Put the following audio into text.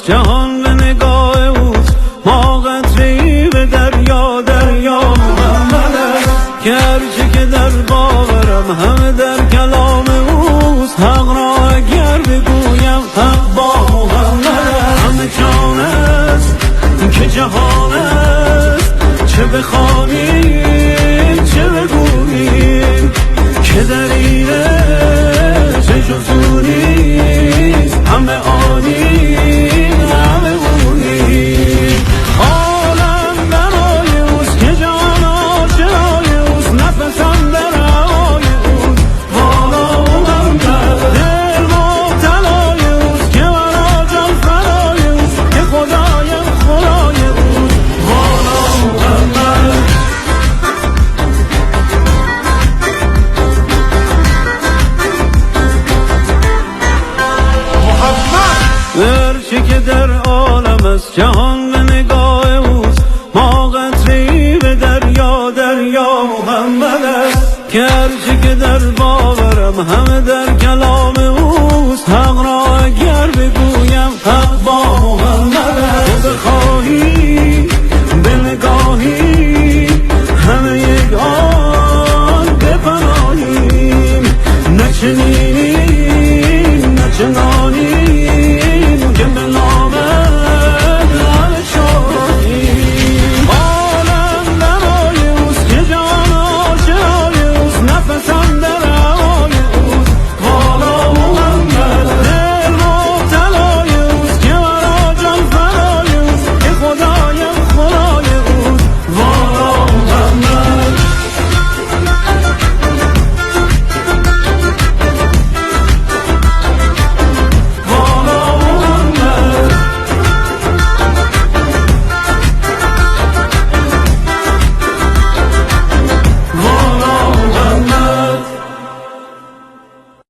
است جهان به نگاه اوست، ما قطره‌ای به دریا، دریا محمد است که هرچه که در باورم همه در کلام اوست. حق را اگر بگویم حق با محمد است. همه جان است که جهان است، چه بخوانیم چه بگوییم که در اینه چه جز او نیست. همه آنیم همه اونیم، عالم برای اوست که جان آشنای اوست، نفسم در هوای اوست، والا محمد دل مبتلای اوست که مرا جان فدای اوست، که خدایم خدای اوست، والا محمد. هرچه که در عالم است جهان به نگاه اوست، ما قطره‌ای به دریا، دریا محمد است که هرچه که در باورم همه در کلام